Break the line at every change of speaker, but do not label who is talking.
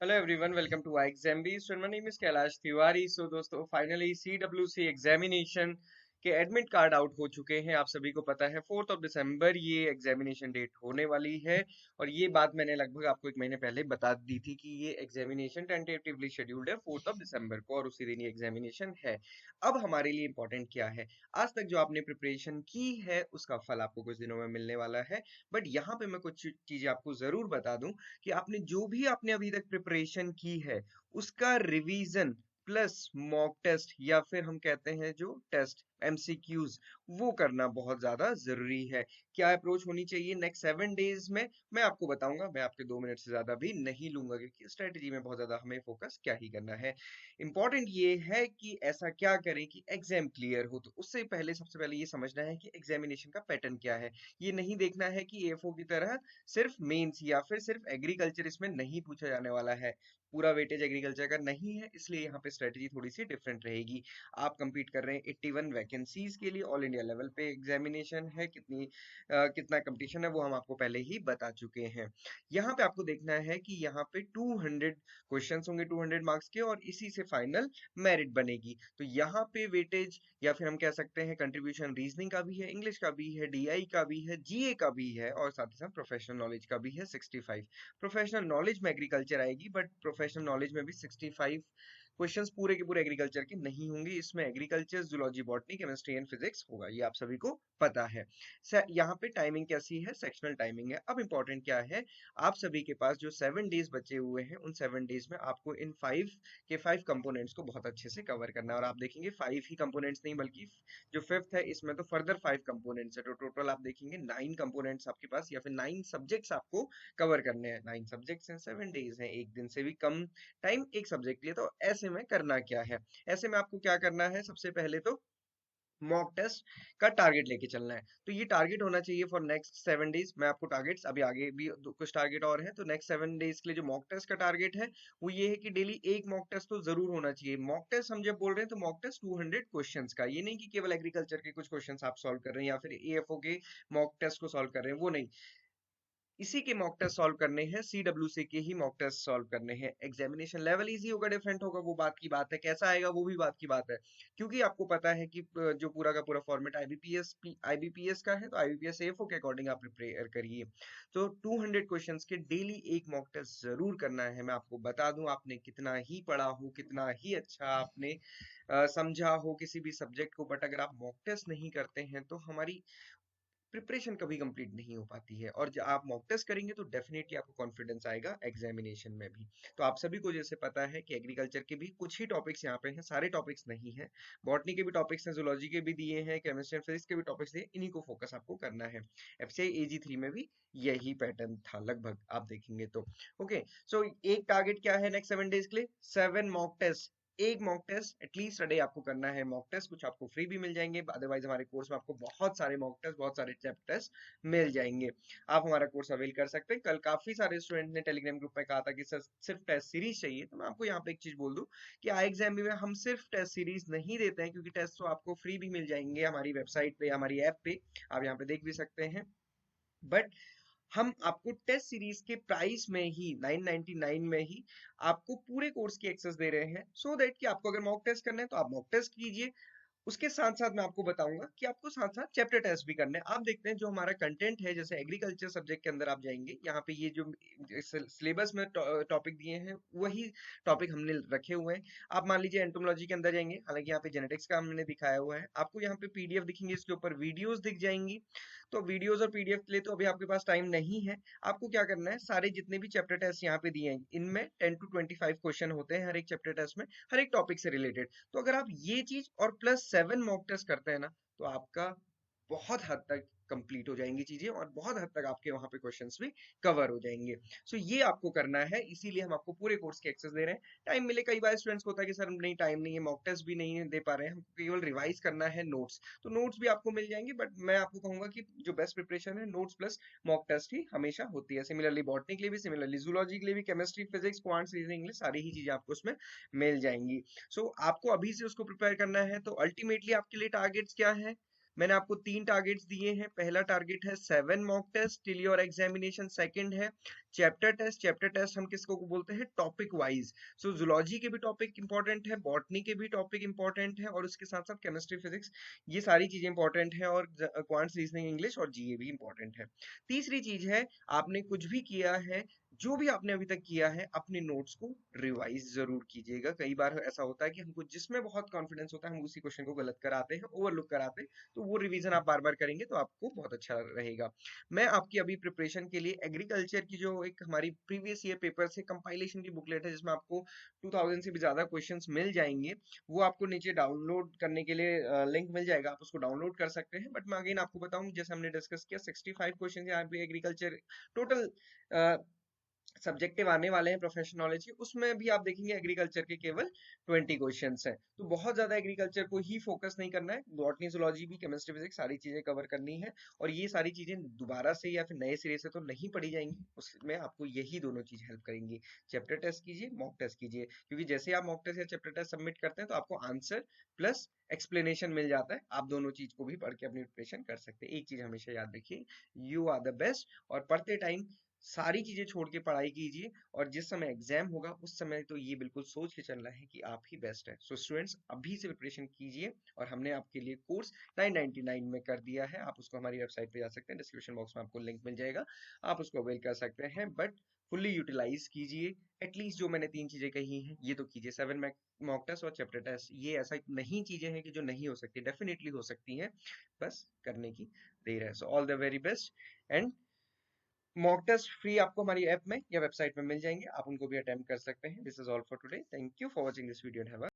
Hello everyone, welcome to iExamB. So my name is Kailash Tiwari. So दोस्तों finally CWC examination के admit card out हो चुके हैं। आप सभी को पता है 4 दिसंबर ये एग्जामिनेशन डेट होने वाली है और ये बात मैंने लगभग आपको एक महीने पहले बता दी थी कि ये एग्जामिनेशन टेंटेटिवली शेड्यूल्ड है 4 दिसंबर को और उसी दिन ये एग्जामिनेशन है। अब हमारे लिए इम्पोर्टेंट क्या है, आज तक जो आपने प्रिपरेशन की है उसका फल आपको कुछ दिनों में मिलने वाला है। बट यहाँ पे मैं कुछ चीजें आपको जरूर बता दूं कि आपने अभी तक प्रिपरेशन की है उसका रिवीजन प्लस मॉक टेस्ट या फिर हम कहते हैं जो टेस्ट एमसीक्यूज वो करना बहुत ज्यादा जरूरी है। क्या अप्रोच होनी चाहिए नेक्स्ट 7 डेज में मैं आपको बताऊंगा। मैं आपके 2 मिनट से ज्यादा भी नहीं लूंगा क्योंकि स्ट्रेटेजी में बहुत ज्यादा हमें फोकस क्या ही करना है। इंपॉर्टेंट ये है कि ऐसा क्या करें कि एग्जाम क्लियर हो। तो उससे पहले सबसे पहले ये समझना है कि एग्जामिनेशन का पैटर्न क्या है। ये नहीं देखना है कि एएफओ की तरह सिर्फ मेंस या फिर सिर्फ एग्रीकल्चर इसमें नहीं पूछा जाने वाला है। पूरा वेटेज एग्रीकल्चर का नहीं है, इसलिए यहाँ पे स्ट्रेटेजी थोड़ी सी डिफरेंट रहेगी। आप compete कर रहे हैं 81 वैकेंसीज के लिए, ऑल इंडिया लेवल पे एग्जामिनेशन है। कितना कंपटीशन है वो हम आपको पहले ही बता चुके हैं। यहाँ पे आपको देखना है कि यहाँ पे 200 क्वेश्चंस होंगे 200 मार्क्स के और इसी से फाइनल मेरिट बनेगी। तो यहाँ पे वेटेज या फिर हम कह सकते हैं कंट्रीब्यूशन रीजनिंग का भी है, इंग्लिश का भी है, डीआई का भी है, जीए का भी है और साथ ही साथ प्रोफेशनल नॉलेज का भी है 65। प्रोफेशनल नॉलेज में एग्रीकल्चर आएगी बट प्रोफेशनल नॉलेज में भी 65 क्वेश्चंस पूरे के पूरे एग्रीकल्चर के नहीं होंगे। इसमें agriculture, zoology, botany, chemistry and physics होगा, ये आप सभी को पता है। यहाँ पे टाइमिंग कैसी है, सेक्शनल टाइमिंग है। अब इंपॉर्टेंट क्या है, आप सभी के पास जो 7 डेज बचे हुए हैं उन 7 डेज में आपको इन 5 कंपोनेंट्स को बहुत अच्छे से कवर करना है। और आप देखेंगे 5 ही कंपोनेंट्स नहीं बल्कि जो फिफ्थ है इसमें तो फर्दर 5 कंपोनेंट्स है। तो टोटल आप देखेंगे 9 कंपोनेंट्स आपके पास या फिर 9 सब्जेक्ट्स आपको कवर करने हैं। 9 सब्जेक्ट्स हैं, 7 डेज हैं, एक दिन से भी कम टाइम एक सब्जेक्ट के लिए। तो ऐसे में करना क्या है, ऐसे में आपको क्या करना है, सबसे पहले तो मॉक टेस्ट का टारगेट लेके चलना है। तो ये टारगेट होना चाहिए फॉर नेक्स्ट 7 डेज। मैं आपको टारगेट्स अभी आगे भी कुछ टारगेट और हैं। तो नेक्स्ट 7 डेज के लिए जो मॉक टेस्ट का टारगेट है वो ये है कि डेली एक मॉक टेस्ट तो जरूर होना चाहिए। मॉक टेस्ट हम जब बोल रहे हैं तो मॉक टेस्ट 200 क्वेश्चंस का, ये नहीं कि केवल एग्रीकल्चर के कुछ क्वेश्चंस आप सॉल्व कर रहे हैं या फिर एएफओ के मॉक टेस्ट को सॉल्व कर रहे हैं, वो नहीं। इसी के मॉक टेस्ट सॉल्व करने हैं, सीडब्ल्यूसी के ही मॉक टेस्ट सॉल्व करने हैं। एग्जामिनेशन लेवल इजी होगा डिफरेंट होगा वो बात की बात है, कैसा आएगा वो भी बात की बात है। क्योंकि आपको पता है कि जो पूरा का पूरा फॉर्मेट आईबीपीएस का है तो आईबीपीएस एफओ के अकॉर्डिंग आप प्रिपेयर करिए। तो 200 क्वेश्चंस के डेली एक मॉक टेस्ट जरूर करना है। मैं आपको बता दूं, आपने कितना ही पढ़ा हो, कितना ही अच्छा आपने समझा हो किसी भी सब्जेक्ट को, बट अगर आप मॉक टेस्ट नहीं करते हैं तो हमारी प्रिपरेशन कभी कंप्लीट नहीं हो पाती है। और जब आप मॉक टेस्ट करेंगे तो डेफिनेटली आपको कॉन्फिडेंस आएगा एग्जामिनेशन में भी। तो आप सभी को जैसे पता है कि एग्रीकल्चर के भी कुछ ही टॉपिक्स यहाँ पे हैं, सारे टॉपिक्स नहीं है। बॉटनी के भी टॉपिक्स हैं, जूलॉजी के भी दिए हैं, केमिस्ट्री एंड फिजिक्स के भी टॉपिक्स दिए, इन्हीं को फोकस आपको करना है। एफसीआई एजी 3 में भी यही पैटर्न था लगभग, आप देखेंगे तो। ओके, सो एक टारगेट क्या है नेक्स्ट 7 डेज के लिए, 7 मॉक टेस्ट। एक mock test at least a day आपको करना है। मॉक टेस्ट कुछ आपको फ्री भी मिल जाएंगे, अदरवाइज हमारे कोर्स में आपको बहुत सारे मॉक टेस्ट, बहुत सारे चैप्टर टेस्ट मिल जाएंगे। आप हमारा कोर्स अवेल कर सकते हैं। कल काफी सारे स्टूडेंट ने टेलीग्राम ग्रुप में कहा था कि सर सिर्फ टेस्ट सीरीज चाहिए, तो मैं आपको यहाँ पे एक चीज बोल दूं कि आई एग्जाम में हम सिर्फ टेस्ट सीरीज नहीं देते हैं, क्योंकि टेस्ट तो आपको फ्री भी मिल जाएंगे हमारी वेबसाइट पे, हमारी ऐप पे, आप यहाँ पे देख भी सकते हैं। बट हम आपको टेस्ट सीरीज के प्राइस में ही 999 में ही आपको पूरे कोर्स की एक्सेस दे रहे हैं, सो दैट कि आपको अगर मॉक टेस्ट करना है तो आप मॉक टेस्ट कीजिए। उसके साथ साथ मैं आपको बताऊंगा कि आपको साथ साथ चैप्टर टेस्ट भी करने हैं। आप देखते हैं जो हमारा कंटेंट है, जैसे एग्रीकल्चर सब्जेक्ट के अंदर आप जाएंगे, यहाँ पे ये जो सिलेबस में टॉपिक दिए हैं वही टॉपिक हमने रखे हुए हैं। आप मान लीजिए एंटोमोलॉजी के अंदर जाएंगे, हालांकि यहाँ पे जेनेटिक्स का हमने दिखाया हुआ है, आपको यहाँ पे पीडीएफ दिखेंगे, इसके ऊपर वीडियोस दिख जाएंगी। तो वीडियोस और पीडीएफ के लिए तो अभी आपके पास टाइम नहीं है। आपको क्या करना है, सारे जितने भी चैप्टर टेस्ट यहाँ पे दिए हैं इनमें 10 to 25 क्वेश्चन होते हैं हर एक चैप्टर टेस्ट में, हर एक टॉपिक से रिलेटेड। तो अगर आप ये चीज और प्लस 7 मॉक टेस्ट करते हैं ना, तो आपका बहुत हद तक कंप्लीट हो जाएंगी चीजें और बहुत हद तक आपके वहां पे क्वेश्चंस भी कवर हो जाएंगे। सो ये आपको करना है, इसीलिए हम आपको पूरे कोर्स की एक्सेस दे रहे हैं। टाइम मिले, कई बार स्टूडेंट्स को होता है कि सर नहीं टाइम नहीं है, मॉक टेस्ट भी नहीं दे पा रहे हैं, हमको केवल रिवाइज करना है नोट्स, तो नोट्स भी आपको मिल जाएंगे। बट मैं आपको कहूंगा कि जो बेस्ट प्रिपरेशन है नोट्स प्लस मॉक टेस्ट ही हमेशा होती है। सिमिलरली बॉटनी के लिए भी, सिमिलरली जूलॉजी के लिए भी, chemistry, physics, quants, reasoning, English, सारी ही चीजें आपको उसमें मिल जाएंगी। सो आपको अभी से उसको प्रिपेयर करना है। तो अल्टीमेटली आपके लिए टारगेट्स क्या है, मैंने आपको 3 टारगेट्स दिए हैं। पहला टारगेट है 7 mock test till your examination. Second है चैप्टर टेस्ट। चैप्टर टेस्ट हम किसको बोलते हैं, टॉपिक वाइज। सो जूलॉजी के भी टॉपिक इंपॉर्टेंट है, बॉटनी के भी टॉपिक इंपॉर्टेंट है, और उसके साथ साथ केमिस्ट्री, फिजिक्स, ये सारी चीजें इंपॉर्टेंट है, और क्वांट्स, रीजनिंग, इंग्लिश और जीए भी इंपॉर्टेंट है। तीसरी चीज है, आपने कुछ भी किया है, जो भी आपने अभी तक किया है, अपने नोट्स को रिवाइज जरूर कीजिएगा। कई बार ऐसा होता है कि हमको जिसमें बहुत कॉन्फिडेंस होता है, हम उसी क्वेश्चन को गलत कराते हैं, ओवरलुक कराते हैं। तो वो रिवीजन आप बार बार करेंगे तो आपको बहुत अच्छा रहेगा। मैं आपकी अभी प्रिपरेशन के लिए एग्रीकल्चर की जो एक हमारी प्रीवियस ईयर पेपर से कंपाइलेशन की बुकलेट है, जिसमें आपको 2000 से भी ज्यादा क्वेश्चंस मिल जाएंगे, वो आपको नीचे डाउनलोड करने के लिए लिंक मिल जाएगा, आप उसको डाउनलोड कर सकते हैं। बट मैं अगेन आपको बताऊं, जैसे हमने डिस्कस किया, 65 क्वेश्चन यहाँ पे एग्रीकल्चर टोटल सब्जेक्टिव आने वाले हैं प्रोफेशनल नॉलेज के, उसमें भी आप देखेंगे एग्रीकल्चर के केवल 20 क्वेश्चंस हैं। तो बहुत ज्यादा एग्रीकल्चर को ही फोकस नहीं करना है, बॉटनी, जूलॉजी भी, केमिस्ट्री, फिजिक्स, सारी चीजें कवर करनी है। और ये सारी चीजें दोबारा से या फिर नए सिरे से तो नहीं पढ़ी जाएंगी, उसमें आपको यही दोनों चीज हेल्प करेंगी। चैप्टर टेस्ट कीजिए, मॉक टेस्ट कीजिए, क्योंकि जैसे आप मॉक टेस्ट या चैप्टर टेस्ट सबमिट करते हैं तो आपको आंसर प्लस एक्सप्लेनेशन मिल जाता है। आप दोनों चीज को भी पढ़ के अपनी प्रिपरेशन कर सकते हैं। एक चीज हमेशा याद रखिए, यू आर द बेस्ट। और पढ़ते टाइम सारी चीजें छोड़ के पढ़ाई कीजिए, और जिस समय एग्जाम होगा उस समय तो ये बिल्कुल सोच के चलना है कि आप ही बेस्ट है। सो स्टूडेंट्स, अभी से प्रिपरेशन कीजिए, और हमने आपके लिए कोर्स 999 में कर दिया है। आप उसको हमारी वेबसाइट पे जा सकते हैं, डिस्क्रिप्शन बॉक्स में आपको लिंक मिल जाएगा, आप उसको अवेल कर सकते हैं। बट फुल्ली यूटिलाइज कीजिए, एटलीस्ट जो मैंने 3 चीजें कही हैं ये तो कीजिए। 7 मॉक टेस्ट और चैप्टर टेस्ट, ये ऐसा नहीं चीजें हैं कि जो नहीं हो सकती, डेफिनेटली हो सकती हैं, बस करने की देर है। So all the very best. And mock test free आपको हमारी ऐप में या वेबसाइट में मिल जाएंगे, आप उनको भी अटेम्प्ट कर सकते हैं। This is all for today, thank you for watching this video and have a